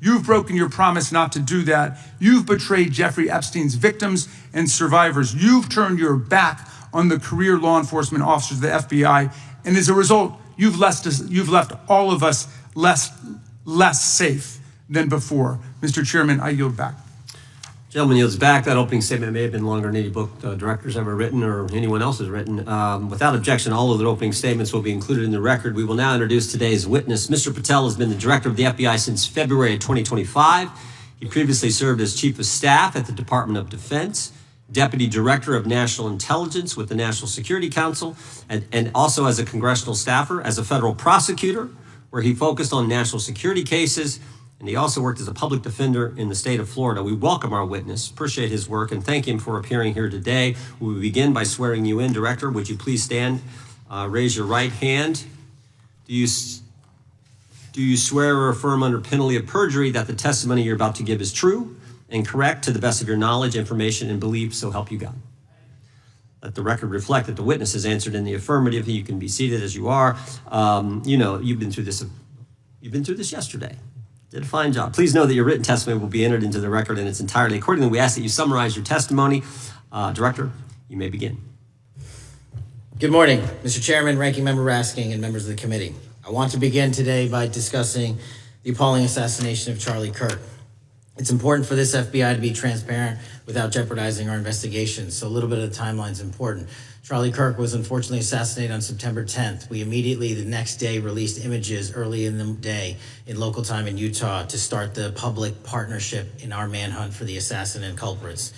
You've broken your promise not to do that. You've betrayed Jeffrey Epstein's victims and survivors. You've turned your back on the career law enforcement officers of the FBI. And as a result, you've left all of us less safe than before. Mr. Chairman, I yield back. Gentleman yields back. That opening statement may have been longer than any book director's ever written or anyone else has written. Without objection, all of the opening statements will be included in the record. We will now introduce today's witness. Mr. Patel has been the director of the FBI since February of 2025. He previously served as chief of staff at the Department of Defense, deputy director of national intelligence with the National Security Council, and also as a congressional staffer, as a federal prosecutor, where he focused on national security cases. And he also worked as a public defender in the state of Florida. We welcome our witness, appreciate his work, and thank him for appearing here today. We will begin by swearing you in. Director, would you please stand, raise your right hand. Do you swear or affirm under penalty of perjury that the testimony you're about to give is true and correct to the best of your knowledge, information, and belief, so help you God? Let the record reflect that the witness has answered in the affirmative. You can be seated as you are. You know, you've been through this yesterday. Did a fine job. Please know that your written testimony will be entered into the record in its entirety. Accordingly, we ask that you summarize your testimony. Director, you may begin. Good morning, Mr. Chairman, Ranking Member Raskin, and members of the committee. I want to begin today by discussing the appalling assassination of Charlie Kirk. It's important for this FBI to be transparent without jeopardizing our investigation, so a little bit of the timeline is important. Charlie Kirk was unfortunately assassinated on September 10th. We immediately, the next day, released images early in the day in local time in Utah to start the public partnership in our manhunt for the assassin and culprits.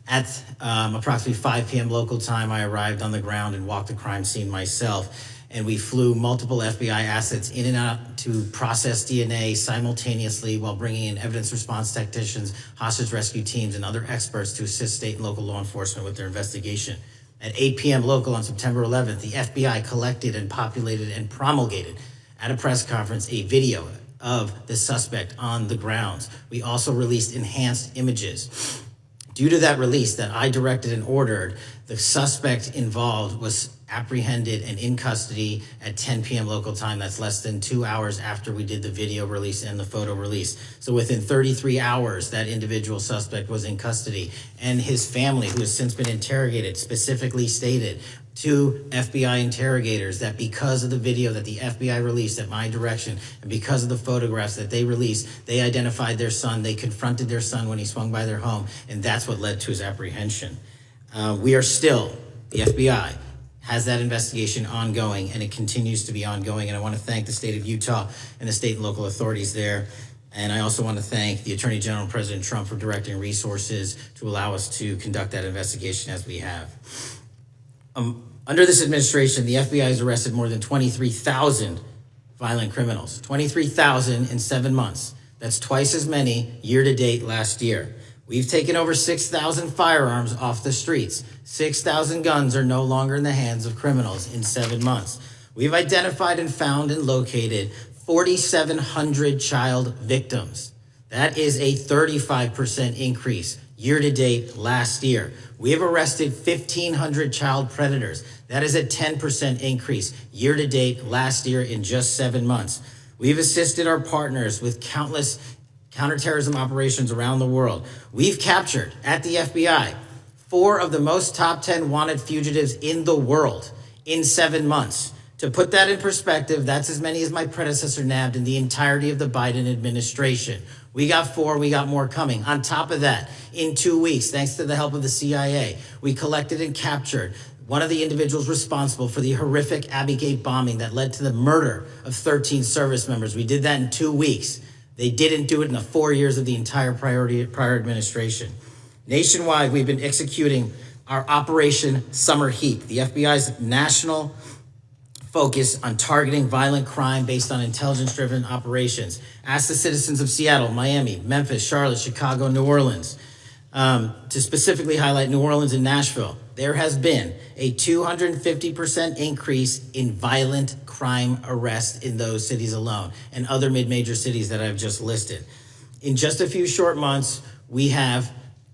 At approximately 5 p.m. local time, I arrived on the ground and walked the crime scene myself. And we flew multiple FBI assets in and out to process DNA simultaneously while bringing in evidence response technicians, hostage rescue teams, and other experts to assist state and local law enforcement with their investigation. At 8 p.m. local on September 11th, the FBI collected and populated and promulgated at a press conference a video of the suspect on the grounds. We also released enhanced images. Due to that release that I directed and ordered, the suspect involved was apprehended and in custody at 10 p.m. local time. That's less than 2 hours after we did the video release and the photo release. So within 33 hours, that individual suspect was in custody, and his family, who has since been interrogated, specifically stated to FBI interrogators that because of the video that the FBI released at my direction and because of the photographs that they released, they identified their son, they confronted their son when he swung by their home, and that's what led to his apprehension. We are still, the FBI has that investigation ongoing, and it continues to be ongoing, and I want to thank the state of Utah and the state and local authorities there. And I also want to thank the Attorney General and President Trump for directing resources to allow us to conduct that investigation as we have. Under this administration, the FBI has arrested more than 23,000 violent criminals. 23,000 in 7 months. That's twice as many year to date last year. We've taken over 6,000 firearms off the streets. 6,000 guns are no longer in the hands of criminals in 7 months. We've identified and found and located 4,700 child victims. That is a 35% increase year to date last year. We have arrested 1,500 child predators. That is a 10% increase year to date last year in just 7 months. We've assisted our partners with countless counterterrorism operations around the world. We've captured at the FBI 4 of the most top 10 wanted fugitives in the world in 7 months. To put that in perspective, that's as many as my predecessor nabbed in the entirety of the Biden administration. We got 4, we got more coming. On top of that, in 2 weeks, thanks to the help of the CIA, we collected and captured one of the individuals responsible for the horrific Abbey Gate bombing that led to the murder of 13 service members. We did that in 2 weeks. They didn't do it in the 4 years of the entire prior administration. Nationwide, we've been executing our Operation Summer Heat, the FBI's national focus on targeting violent crime based on intelligence-driven operations. Ask the citizens of Seattle, Miami, Memphis, Charlotte, Chicago, New Orleans, to specifically highlight New Orleans and Nashville. There has been a 250% increase in violent crime arrests in those cities alone and other mid-major cities that I've just listed. In just a few short months, we have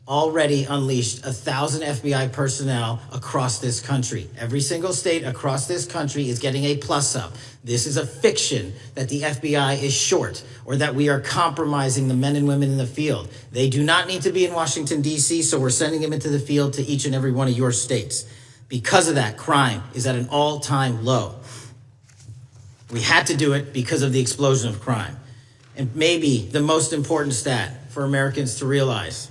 already unleashed 1,000 FBI personnel across this country. Every single state across this country is getting a plus up. This is a fiction that the FBI is short or that we are compromising the men and women in the field. They do not need to be in Washington, D.C., so we're sending them into the field to each and every one of your states. Because of that, crime is at an all-time low. We had to do it because of the explosion of crime. And maybe the most important stat for Americans to realize: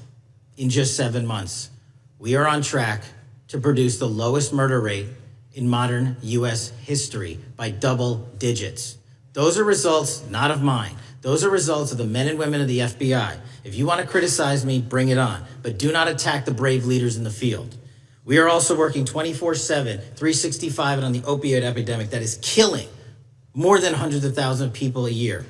in just 7 months, we are on track to produce the lowest murder rate in modern U.S. history by double digits. Those are results not of mine. Those are results of the men and women of the FBI. If you want to criticize me, bring it on, but do not attack the brave leaders in the field. We are also working 24/7, 365 on the opioid epidemic that is killing more than hundreds of thousands of people a year.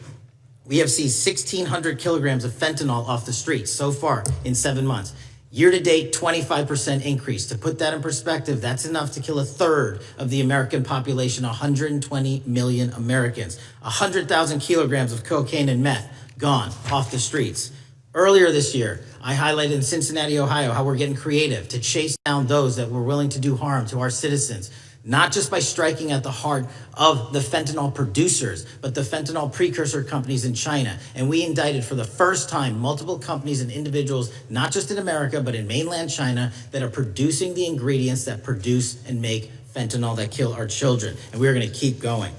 We have seized 1,600 kilograms of fentanyl off the streets so far in 7 months. Year to date, 25% increase. To put that in perspective, that's enough to kill a third of the American population, 120 million Americans. 100,000 kilograms of cocaine and meth gone off the streets. Earlier this year, I highlighted in Cincinnati, Ohio, how we're getting creative to chase down those that were willing to do harm to our citizens, not just by striking at the heart of the fentanyl producers, but the fentanyl precursor companies in China. And we indicted for the first time multiple companies and individuals, not just in America, but in mainland China, that are producing the ingredients that produce and make fentanyl that kill our children. And we're going to keep going.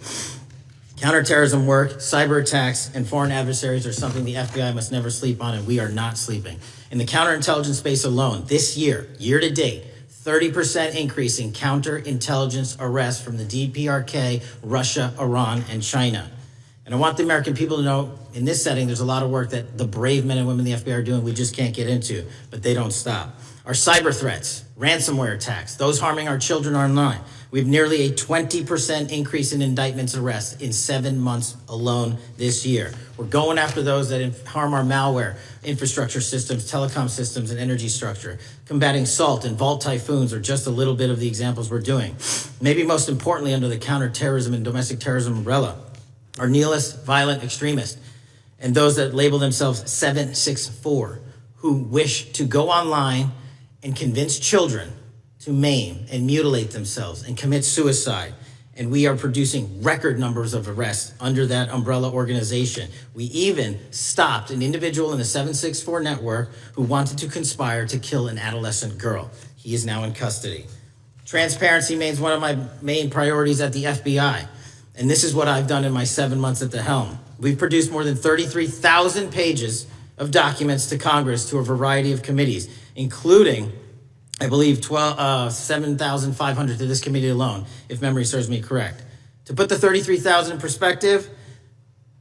Counterterrorism work, cyber attacks, and foreign adversaries are something the FBI must never sleep on, and we are not sleeping. In the counterintelligence space alone, this year, year to date, 30% increase in counterintelligence arrests from the DPRK, Russia, Iran, and China. And I want the American people to know, in this setting, there's a lot of work that the brave men and women in the FBI are doing we just can't get into, but they don't stop. Our cyber threats, ransomware attacks, those harming our children online. We have nearly a 20% increase in indictments arrests in 7 months alone this year. We're going after those that harm our malware, infrastructure systems, telecom systems, and energy structure. Combating SALT and Vault typhoons are just a little bit of the examples we're doing. Maybe most importantly, under the counterterrorism and domestic terrorism umbrella, are nihilist, violent extremists, and those that label themselves 764, who wish to go online and convince children to maim and mutilate themselves and commit suicide. And we are producing record numbers of arrests under that umbrella organization. We even stopped an individual in the 764 network who wanted to conspire to kill an adolescent girl. He is now in custody. Transparency remains one of my main priorities at the FBI. And this is what I've done in my 7 months at the helm. We've produced more than 33,000 pages of documents to Congress, to a variety of committees, including, I believe, 7,500 to this committee alone, if memory serves me correct. To put the 33,000 in perspective,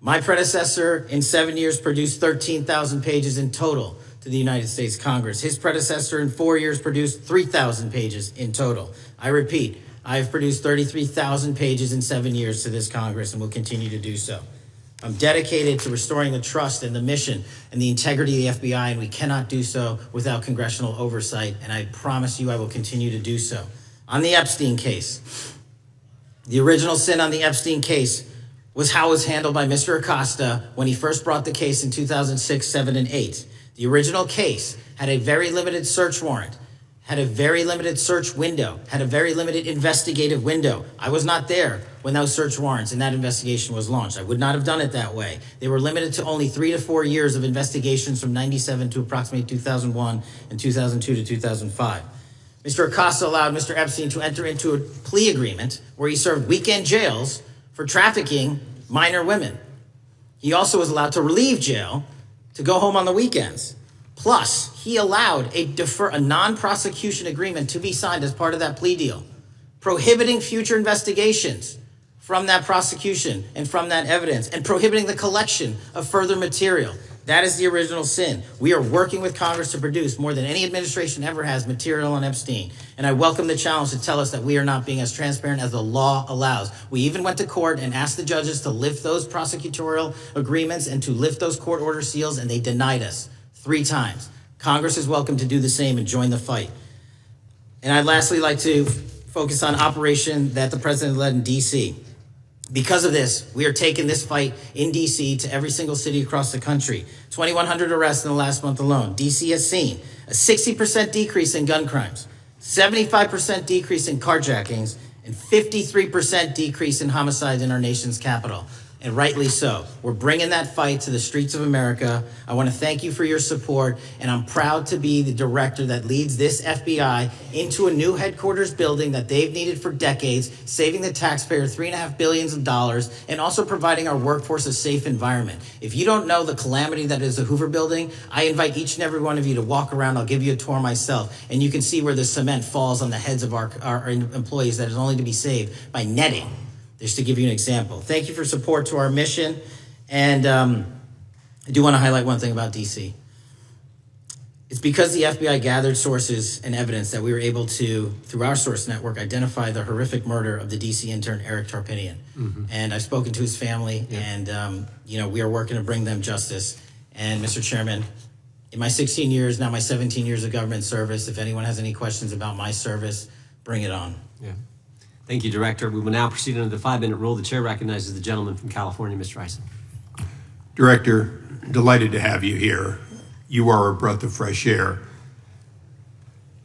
my predecessor in 7 years produced 13,000 pages in total to the United States Congress. His predecessor in 4 years produced 3,000 pages in total. I repeat, I have produced 33,000 pages in 7 years to this Congress and will continue to do so. I'm dedicated to restoring the trust and the mission and the integrity of the FBI, and we cannot do so without congressional oversight, and I promise you I will continue to do so. On the Epstein case, the original sin on the Epstein case was how it was handled by Mr. Acosta when he first brought the case in 2006, 7, and 8. The original case had a very limited search warrant, had a very limited search window, had a very limited investigative window. I was not there when those search warrants and that investigation was launched. I would not have done it that way. They were limited to only 3 to 4 years of investigations from 97 to approximately 2001 and 2002 to 2005. Mr. Acosta allowed Mr. Epstein to enter into a plea agreement where he served weekend jails for trafficking minor women. He also was allowed to relieve jail to go home on the weekends. Plus, he allowed a non-prosecution agreement to be signed as part of that plea deal, prohibiting future investigations from that prosecution and from that evidence, and prohibiting the collection of further material. That is the original sin. We are working with Congress to produce more than any administration ever has material on Epstein. And I welcome the challenge to tell us that we are not being as transparent as the law allows. We even went to court and asked the judges to lift those prosecutorial agreements and to lift those court order seals, and they denied us 3 times. Congress is welcome to do the same and join the fight. And I'd lastly like to focus on operation that the president led in D.C. Because of this, we are taking this fight in D.C. to every single city across the country. 2,100 arrests in the last month alone. D.C. has seen a 60% decrease in gun crimes, 75% decrease in carjackings, and 53% decrease in homicides in our nation's capital. And rightly so. We're bringing that fight to the streets of America. I want to thank you for your support, and I'm proud to be the director that leads this FBI into a new headquarters building that they've needed for decades, saving the taxpayer $3.5 billion and also providing our workforce a safe environment. If you don't know the calamity that is the Hoover Building, I invite each and every one of you to walk around. I'll give you a tour myself, and you can see where the cement falls on the heads of our employees that is only to be saved by netting. Just to give you an example. Thank you for support to our mission. And I do want to highlight one thing about DC. It's because the FBI gathered sources and evidence that we were able to, through our source network, identify the horrific murder of the DC intern, Eric Tarpinian. And I've spoken to his family, and we are working to bring them justice. And Mr. Chairman, in my 16 years, now my 17 years of government service, if anyone has any questions about my service, bring it on. Yeah. Thank you, Director. We will now proceed under the 5-minute rule. The chair recognizes the gentleman from California, Mr. Ison. Director, delighted to have you here. You are a breath of fresh air.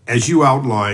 As you outlined,